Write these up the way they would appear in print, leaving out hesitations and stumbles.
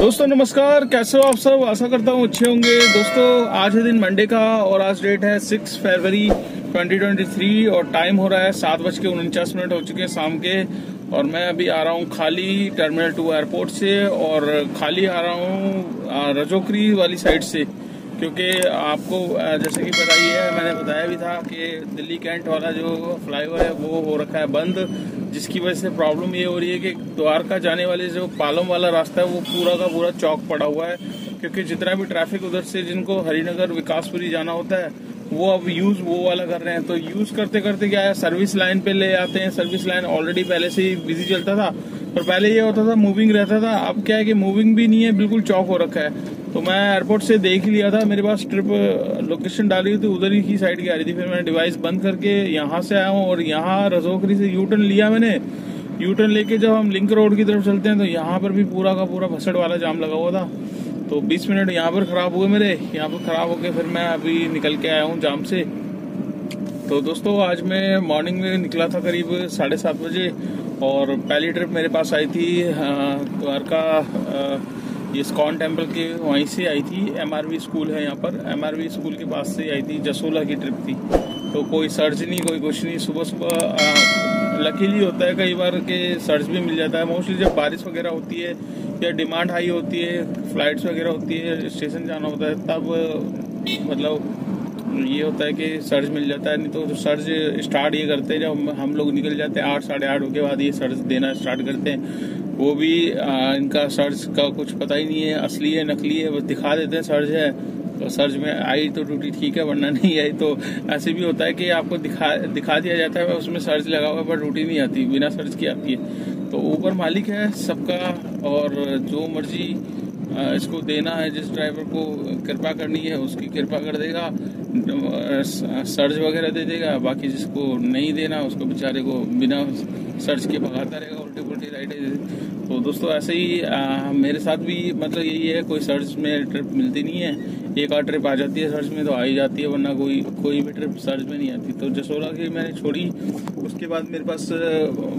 दोस्तों नमस्कार, कैसे हो आप सब। आशा करता हूँ अच्छे होंगे। दोस्तों आज है दिन मंडे का और आज डेट है 6 फरवरी 2023 और टाइम हो रहा है 7:49 हो चुके हैं शाम के। और मैं अभी आ रहा हूँ खाली टर्मिनल 2 एयरपोर्ट से और खाली आ रहा हूँ रजोकरी वाली साइड से, क्योंकि आपको जैसे कि पता ही है, मैंने बताया भी था कि दिल्ली कैंट वाला जो फ्लाईओवर है वो हो रखा है बंद, जिसकी वजह से प्रॉब्लम ये हो रही है कि द्वारका जाने वाले जो पालम वाला रास्ता है वो पूरा का पूरा चौक पड़ा हुआ है। क्योंकि जितना भी ट्रैफिक उधर से जिनको हरिनगर विकासपुरी जाना होता है वो अब यूज वो वाला कर रहे हैं। तो यूज करते करते क्या है, सर्विस लाइन पे ले आते हैं। सर्विस लाइन ऑलरेडी पहले से ही बिजी चलता था, पर पहले ये होता था मूविंग रहता था। अब क्या है कि मूविंग भी नहीं है, बिल्कुल चौक हो रखा है। तो मैं एयरपोर्ट से देख लिया था, मेरे पास ट्रिप लोकेशन डाली थी, उधर ही की साइड की आ रही थी। फिर मैंने डिवाइस बंद करके यहाँ से आया हूँ और यहाँ रजोकरी से यू टर्न लिया मैंने। यू टर्न लेके जब हम लिंक रोड की तरफ चलते हैं तो यहाँ पर भी पूरा का पूरा भसड़ वाला जाम लगा हुआ था। तो 20 मिनट यहाँ पर खराब हुए मेरे। यहाँ पर खराब होके फिर मैं अभी निकल के आया हूँ जाम से। तो दोस्तों आज मैं मॉर्निंग में निकला था करीब 7:30 बजे और पहली ट्रिप मेरे पास आई थी द्वारका, ये स्कॉन टेम्पल के वहीं से आई थी। MRV स्कूल है यहाँ पर, MRV स्कूल के पास से आई थी। जसोला की ट्रिप थी। तो कोई सर्च नहीं, कोई कुछ नहीं। सुबह सुबह लकीली होता है कई बार के सर्च भी मिल जाता है। मोस्टली जब बारिश वगैरह होती है या डिमांड हाई होती है, फ्लाइट्स वगैरह होती है, स्टेशन जाना होता है, तब मतलब ये होता है कि सर्च मिल जाता है। नहीं तो सर्च स्टार्ट ये करते हैं जब हम लोग निकल जाते हैं 8 साढ़े 8 के बाद ये सर्च देना स्टार्ट करते हैं। वो भी इनका सर्च का कुछ पता ही नहीं है, असली है नकली है, बस दिखा देते हैं सर्च है। तो सर्च में आई तो ड्यूटी ठीक है, वरना नहीं आई तो ऐसे भी होता है कि आपको दिखा दिया जाता है उसमें सर्च लगा हुआ है, पर ड्यूटी नहीं आती, बिना सर्च की आती है। तो ऊपर मालिक है सबका और जो मर्जी इसको देना है, जिस ड्राइवर को कृपा करनी है उसकी कृपा कर देगा, सर्च वगैरह दे देगा। बाकी जिसको नहीं देना उसको बेचारे को बिना सर्च के भगाता रहेगा उल्टी पुल्टी राइट। तो दोस्तों ऐसे ही मेरे साथ भी मतलब यही है, कोई सर्च में ट्रिप मिलती नहीं है। एक आध ट्रिप आ जाती है सर्च में तो आ ही जाती है, वरना कोई भी ट्रिप सर्च में नहीं आती। तो जसोला की मैंने छोड़ी, उसके बाद मेरे पास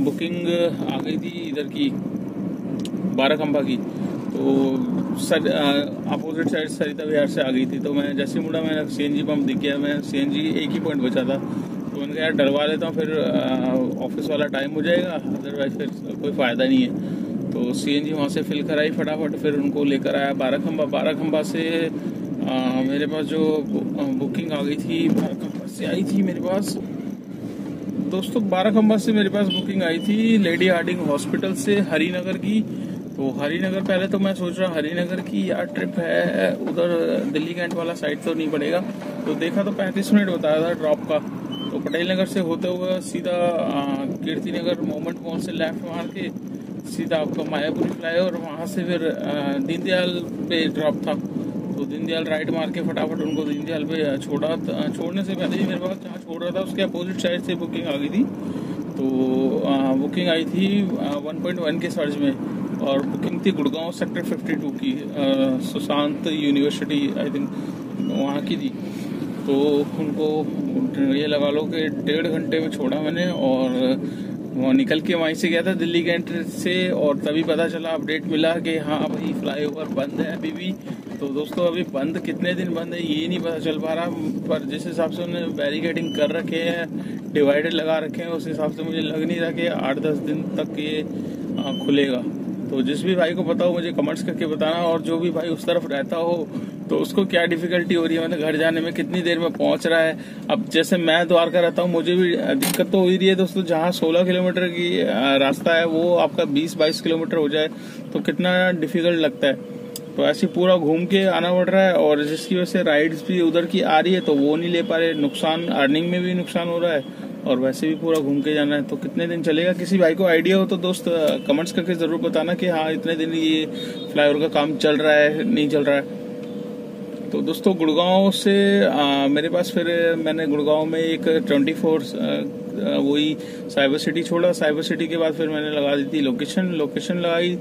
बुकिंग आ गई थी इधर की बाराखंबा की। तो अपोजिट साइड सरिता विहार से आ गई थी। तो मैं जैसे मुड़ा, मैंने CNG पंप दिख गया, मैं CNG एक ही पॉइंट बचा था तो मैंने कहा यार डलवा लेता हूँ, फिर ऑफिस वाला टाइम हो जाएगा, अदरवाइज फिर कोई फ़ायदा नहीं है। तो CNG वहाँ से फिल कराई फटाफट, फिर उनको लेकर आया बाराखंबा से मेरे पास जो बुकिंग आ गई थी, बाराखंबा से आई थी मेरे पास दोस्तों, बाराखंबा से मेरे पास बुकिंग आई थी लेडी हार्डिंग हॉस्पिटल से हरिनगर की। तो हरिनगर पहले तो मैं सोच रहा हरिनगर की यार ट्रिप है, उधर दिल्ली कैंट वाला साइड तो नहीं पड़ेगा। तो देखा तो 35 मिनट बताया था ड्रॉप का। तो पटेल नगर से होते हुए सीधा कीर्ति नगर मोमेंट मॉल से लेफ्ट मार के सीधा आपका मायापुरी फ्लाईओवर, वहाँ से फिर दीनदयाल पे ड्रॉप था। तो दीनदयाल राइट मार के फटाफट उनको दीनदयाल पे छोड़ा। छोड़ने से पहले ही मेरे पास जहाँ छोड़ रहा था उसके अपोजिट साइड से बुकिंग आ गई थी। तो बुकिंग आई थी 1.1 के सर्च में और बुकिंग थी गुड़गांव सेक्टर 52 की, सुशांत यूनिवर्सिटी आई थिंक वहाँ की थी। तो उनको ये लगा लो कि 1.5 घंटे में छोड़ा मैंने और वहाँ निकल के वहीं से गया था दिल्ली कैंट से। और तभी पता चला, अपडेट मिला कि हाँ भाई फ्लाईओवर बंद है अभी भी। तो दोस्तों अभी बंद कितने दिन बंद है ये नहीं पता चल पा रहा, पर जिस हिसाब से उन्होंने बैरिकेडिंग कर रखे हैं, डिवाइडर लगा रखे हैं, उस हिसाब से मुझे लग नहीं रहा कि 8-10 दिन तक ये खुलेगा। तो जिस भी भाई को पता हो मुझे कमेंट्स करके बताना, और जो भी भाई उस तरफ रहता हो तो उसको क्या डिफिकल्टी हो रही है, मतलब घर जाने में कितनी देर में पहुंच रहा है। अब जैसे मैं द्वारका रहता हूँ, मुझे भी दिक्कत तो हो ही रही है दोस्तों। जहाँ 16 किलोमीटर की रास्ता है वो आपका 20-22 किलोमीटर हो जाए तो कितना डिफिकल्ट लगता है। तो ऐसे पूरा घूम के आना पड़ रहा है और जिसकी वजह से राइड्स भी उधर की आ रही है तो वो नहीं ले पा रहे, नुकसान, अर्निंग में भी नुकसान हो रहा है और वैसे भी पूरा घूम के जाना है। तो कितने दिन चलेगा, किसी भाई को आइडिया हो तो दोस्त कमेंट्स करके जरूर बताना कि हाँ इतने दिन ये फ्लाईओवर का काम चल रहा है नहीं चल रहा है। तो दोस्तों गुड़गांव से मेरे पास फिर मैंने गुड़गांव में एक 24 वही साइबर सिटी छोड़ा। साइबर सिटी के बाद फिर मैंने लगा दी थी लोकेशन लगाई।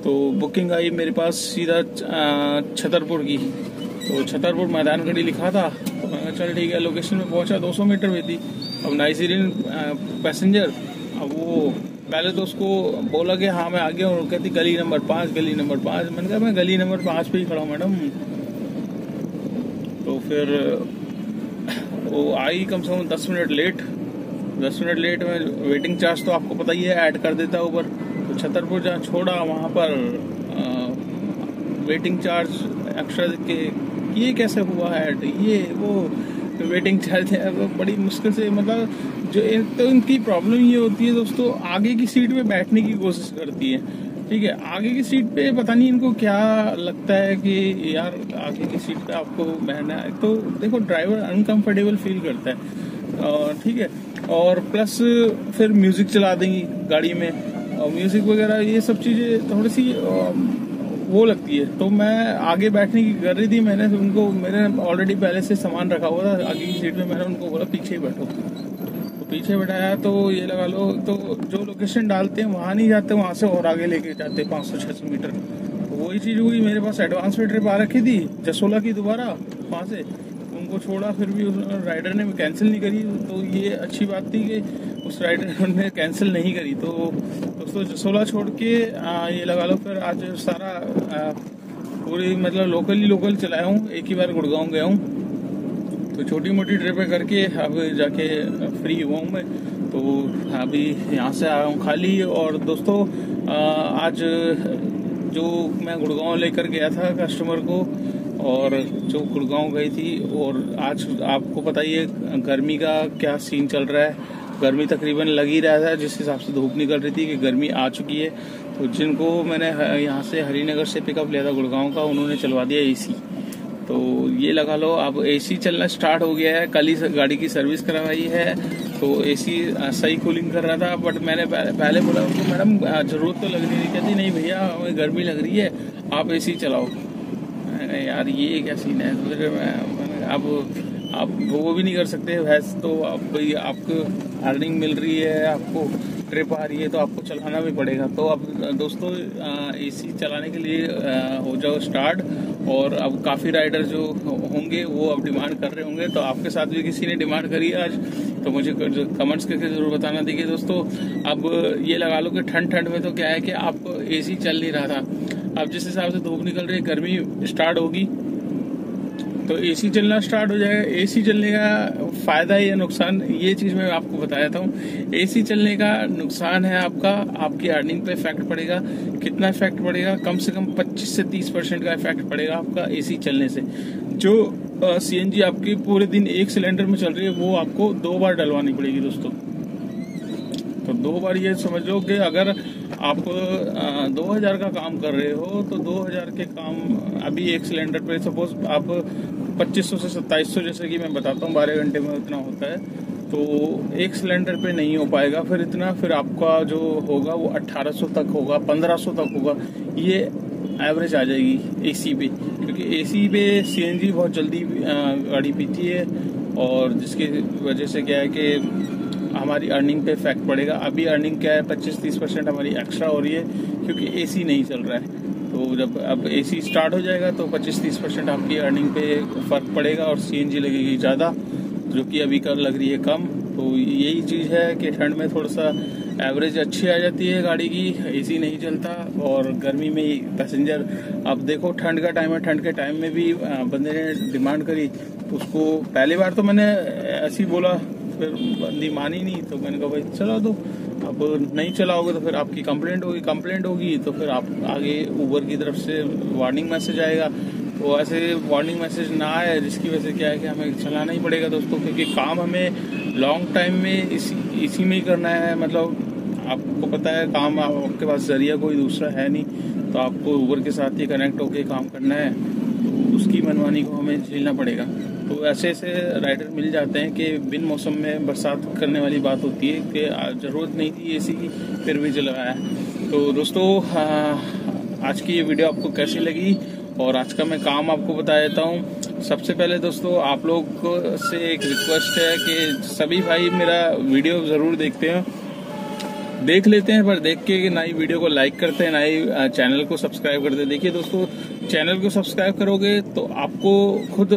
तो बुकिंग आई मेरे पास सीधा छतरपुर की। तो छतरपुर मैदानगढ़ी लिखा था, तो मैंने चल ठीक है। लोकेशन में पहुंचा 200 मीटर हुई थी। अब नाइजीरियन पैसेंजर, अब वो पहले तो उसको बोला कि हाँ मैं आ गया हूँ, कहती गली नंबर 5, गली नंबर 5। मैंने कहा मैं गली नंबर 5 पे ही खड़ा हूँ मैडम। तो फिर वो आई कम से कम 10 मिनट लेट। 10 मिनट लेट में वेटिंग चार्ज तो आपको पता ही है ऐड कर देता है ऊपर। तो छतरपुर जहाँ छोड़ा वहाँ पर वेटिंग चार्ज एक्स्ट्रा के ये कैसे हुआ ऐड, ये वो वेटिंग चार्ज है। वो बड़ी मुश्किल से, मतलब जो तो इनकी प्रॉब्लम ये होती है दोस्तों, आगे की सीट पे बैठने की कोशिश करती है। ठीक है, आगे की सीट पे पता नहीं इनको क्या लगता है कि यार आगे की सीट पे आपको बैठना है। तो देखो ड्राइवर अनकंफर्टेबल फील करता है, ठीक है। और प्लस फिर म्यूजिक चला देंगी गाड़ी में, और म्यूजिक वगैरह ये सब चीजें थोड़ी सी वो लगती है। तो मैं आगे बैठने की कर रही थी, मैंने उनको, मेरे ऑलरेडी पहले से सामान रखा हुआ था आगे की सीट में, मैंने उनको बोला पीछे ही बैठो। तो पीछे बैठाया तो ये लगा लो, तो जो लोकेशन डालते हैं वहां नहीं जाते, वहां से और आगे लेके जाते 500-600 मीटर। तो वही चीज हुई, मेरे पास एडवांस में ट्रिप आ रखी थी जसोला की, दोबारा वहां से उनको छोड़ा, फिर भी उस राइडर ने कैंसिल नहीं करी। तो ये अच्छी बात थी कि उस राइडर ने कैंसिल नहीं करी। तो दोस्तों जसोला छोड़ के ये लगा लो फिर आज सारा पूरी मतलब लोकल चलाया हूँ। एक ही बार गुड़गांव गया हूँ, तो छोटी मोटी ट्रिपें करके अब जाके फ्री हुआ हूँ मैं। तो अभी यहाँ से आया हूँ खाली। और दोस्तों आज जो मैं गुड़गांव लेकर गया था कस्टमर को, और जो गुड़गांव गई थी, और आज आपको पता ही है गर्मी का क्या सीन चल रहा है। गर्मी तकरीबन लग ही रहा था, जिस हिसाब से धूप निकल रही थी कि गर्मी आ चुकी है। तो जिनको मैंने यहाँ से हरिनगर से पिकअप लिया था गुड़गांव का, उन्होंने चलवा दिया एसी। तो ये लगा लो अब एसी चलना स्टार्ट हो गया है। कल ही गाड़ी की सर्विस करवाई है, तो एसी सही कूलिंग कर रहा था। बट मैंने पहले बोला उनको, मैडम जरूरत तो लग रही है। कहती नहीं भैया हमें गर्मी लग रही है, आप एसी चलाओ। यार ये क्या सीन है। फिर अब वो भी नहीं कर सकते वैसे, तो अब भाई आपको अर्निंग मिल रही है, आपको ट्रिप आ रही है, तो आपको चलाना भी पड़ेगा। तो अब दोस्तों एसी चलाने के लिए हो जाओ स्टार्ट। और अब काफ़ी राइडर जो होंगे वो अब डिमांड कर रहे होंगे, तो आपके साथ भी किसी ने डिमांड करी है आज, तो मुझे कमेंट्स करके जरूर बताना। देखिए दोस्तों, अब ये लगा लो कि ठंड में तो क्या है कि आपको एसी चल नहीं रहा था। अब जिस हिसाब से धूप निकल रही है, गर्मी स्टार्ट होगी, तो एसी चलना स्टार्ट हो जाएगा। एसी चलने का फायदा या नुकसान, ये चीज मैं आपको बता देता हूँ। एसी चलने का नुकसान है आपकी अर्निंग पे इफेक्ट पड़ेगा। कितना इफेक्ट पड़ेगा? कम से कम 25 से 30% का इफेक्ट पड़ेगा आपका एसी चलने से। जो सीएनजी आपकी पूरे दिन एक सिलेंडर में चल रही है, वो आपको 2 बार डलवानी पड़ेगी दोस्तों। तो 2 बार ये समझ लो कि अगर आप 2000 का काम कर रहे हो, तो 2000 के काम अभी एक सिलेंडर पे सपोज आप 2500 से 2700, जैसे कि मैं बताता हूँ 12 घंटे में इतना होता है, तो एक सिलेंडर पे नहीं हो पाएगा फिर इतना। फिर आपका जो होगा वो 1800 तक होगा, 1500 तक होगा, ये एवरेज आ जाएगी एसी पे। क्योंकि एसी पे सीएनजी बहुत जल्दी गाड़ी पीती है, और जिसकी वजह से क्या है कि हमारी अर्निंग पे इफेक्ट पड़ेगा। अभी अर्निंग क्या है, 25-30% हमारी एक्स्ट्रा हो रही है क्योंकि एसी नहीं चल रहा है। तो जब अब एसी स्टार्ट हो जाएगा तो 25-30% आपकी अर्निंग पे फर्क पड़ेगा, और सीएनजी लगेगी ज़्यादा, जो कि अभी कर लग रही है कम। तो यही चीज़ है कि ठंड में थोड़ा सा एवरेज अच्छी आ जाती है गाड़ी की, एसी नहीं चलता। और गर्मी में पैसेंजर, अब देखो ठंड का टाइम है, ठंड के टाइम में भी बंदे ने डिमांड करी, तो उसको पहली बार तो मैंने ऐसे ही बोला, फिर बंदी मानी नहीं, तो मैंने कहा भाई चला दो। अब नहीं चलाओगे तो फिर आपकी कंप्लेंट होगी, तो फिर आप आगे उबर की तरफ से वार्निंग मैसेज आएगा। तो ऐसे वार्निंग मैसेज ना आए, जिसकी वजह से क्या है कि हमें चलाना ही पड़ेगा दोस्तों, क्योंकि काम हमें लॉन्ग टाइम में इसी में ही करना है। मतलब आपको पता है काम आपके पास जरिया कोई दूसरा है नहीं, तो आपको उबर के साथ ही कनेक्ट होके काम करना है, तो उसकी मनमानी को हमें झेलना पड़ेगा। तो ऐसे राइडर मिल जाते हैं कि बिन मौसम में बरसात करने वाली बात होती है कि जरूरत नहीं थी एसी की, फिर भी चलाया। तो दोस्तों आज की ये वीडियो आपको कैसी लगी, और आज का मैं काम आपको बता देता हूँ। सबसे पहले दोस्तों आप लोग से एक रिक्वेस्ट है कि सभी भाई मेरा वीडियो जरूर देख लेते हैं, पर देख के ना ही वीडियो को लाइक करते हैं, ना ही चैनल को सब्सक्राइब करते हैं। देखिए दोस्तों, चैनल को सब्सक्राइब करोगे तो आपको खुद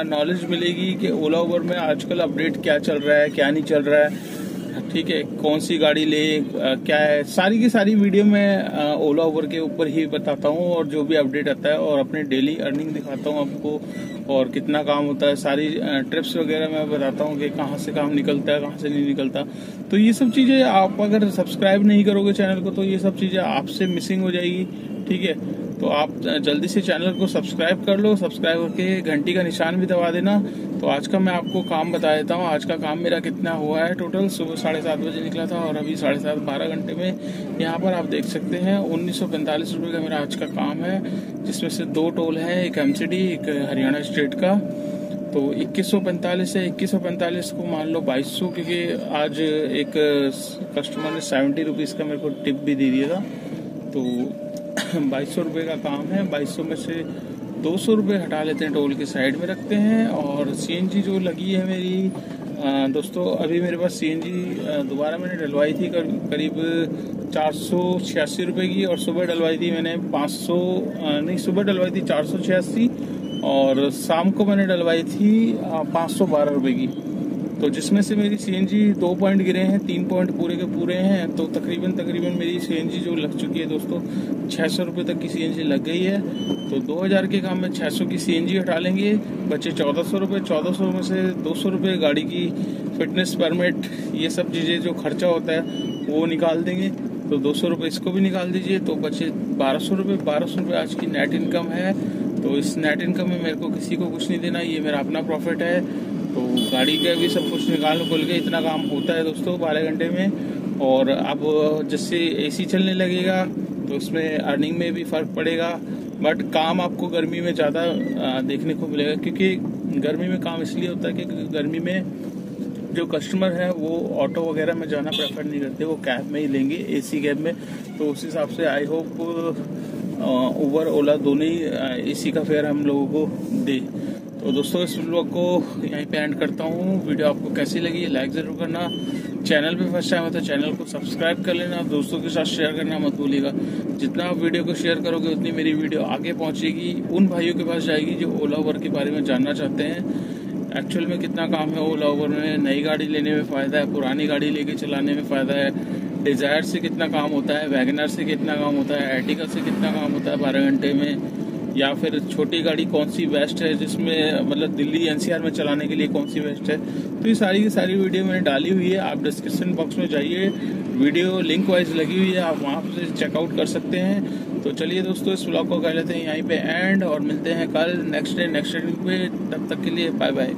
नॉलेज मिलेगी कि ओला उबर में आजकल अपडेट क्या चल रहा है, क्या नहीं चल रहा ठीक है, कौन सी गाड़ी ले, क्या है, सारी की सारी वीडियो मैं ओला उबर के ऊपर ही बताता हूँ, और जो भी अपडेट आता है, और अपने डेली अर्निंग दिखाता हूँ आपको, और कितना काम होता है, सारी ट्रिप्स वगैरह मैं बताता हूँ कि कहाँ से काम निकलता है, कहाँ से नहीं निकलता। तो ये सब चीजें आप अगर सब्सक्राइब नहीं करोगे चैनल को तो ये सब चीजें आपसे मिसिंग हो जाएगी। ठीक है, तो आप जल्दी से चैनल को सब्सक्राइब कर लो, सब्सक्राइब करके घंटी का निशान भी दबा देना। तो आज का मैं आपको काम बता देता हूँ। आज का काम मेरा कितना हुआ है टोटल। सुबह 7:30 बजे निकला था और अभी 7:30 12 घंटे में यहाँ पर आप देख सकते हैं 1945 रुपये का मेरा आज का काम है, जिसमें से 2 टोल है, एक एमसीडी, एक हरियाणा स्टेट का। तो 2145 है, 2145 को मान लो 2200, क्योंकि आज एक कस्टमर ने 70 रुपीज़ का मेरे को टिप भी दे दिया था। तो 2200 रुपये का काम है। 2200 में से 200 रुपये हटा लेते हैं, टोल के साइड में रखते हैं। और सीएनजी जो लगी है मेरी दोस्तों, अभी मेरे पास सीएनजी दोबारा मैंने डलवाई थी करीब 486 रुपये की, और सुबह डलवाई थी मैंने 500 नहीं, सुबह डलवाई थी 486, और शाम को मैंने डलवाई थी 512 रुपये की। तो जिसमें से मेरी सीएनजी 2 पॉइंट गिरे हैं, 3 पॉइंट पूरे के पूरे हैं। तो तकरीबन मेरी सीएनजी जो लग चुकी है दोस्तों, 600 रुपये तक की सीएनजी लग गई है। तो 2000 के काम में 600 की सीएनजी हटा लेंगे, बचे 1400 रुपये। 1400 में से 200 रुपये गाड़ी की फिटनेस परमिट, ये सब चीज़ें जो खर्चा होता है वो निकाल देंगे। तो 200 रुपये इसको भी निकाल दीजिए, तो बचे 1200 रुपये। 1200 रुपये आज की नेट इनकम है। तो इस नेट इनकम में मेरे को किसी को कुछ नहीं देना, ये मेरा अपना प्रॉफिट है। तो गाड़ी का भी सब कुछ निकाल खोल के इतना काम होता है दोस्तों 12 घंटे में। और अब जैसे एसी चलने लगेगा तो उसमें अर्निंग में भी फर्क पड़ेगा, बट काम आपको गर्मी में ज़्यादा देखने को मिलेगा, क्योंकि गर्मी में काम इसलिए होता है कि गर्मी में जो कस्टमर है वो ऑटो वगैरह में जाना प्रेफर नहीं करते, वो कैब में ही लेंगे, एसी कैब में। तो उस हिसाब से आई होप उबर ओला दोनों ही एसी का फेयर हम लोगों को दे। तो दोस्तों इस व्लॉग को यहीं पे एंड करता हूँ। वीडियो आपको कैसी लगी लाइक जरूर करना, चैनल पे फर्स्ट टाइम हो तो चैनल को सब्सक्राइब कर लेना, दोस्तों के साथ शेयर करना मत भूलिएगा। जितना आप वीडियो को शेयर करोगे उतनी मेरी वीडियो आगे पहुंचेगी, उन भाइयों के पास जाएगी जो ओला उबर के बारे में जानना चाहते हैं एक्चुअल में कितना काम है ओला उबर में, नई गाड़ी लेने में फ़ायदा है, पुरानी गाड़ी लेके चलाने में फ़ायदा है, डिज़ायर से कितना काम होता है, वैगनर से कितना काम होता है, एर्टिगा से कितना काम होता है 12 घंटे में, या फिर छोटी गाड़ी कौन सी बेस्ट है, जिसमें मतलब दिल्ली एनसीआर में चलाने के लिए कौन सी बेस्ट है। तो ये सारी की सारी वीडियो मैंने डाली हुई है, आप डिस्क्रिप्शन बॉक्स में जाइए, वीडियो लिंक वाइज लगी हुई है, आप वहाँ से चेकआउट कर सकते हैं। तो चलिए दोस्तों इस व्लॉग को कर लेते हैं यहीं पे एंड, और मिलते हैं कल नेक्स्ट डे पे। तब तक के लिए बाय बाय।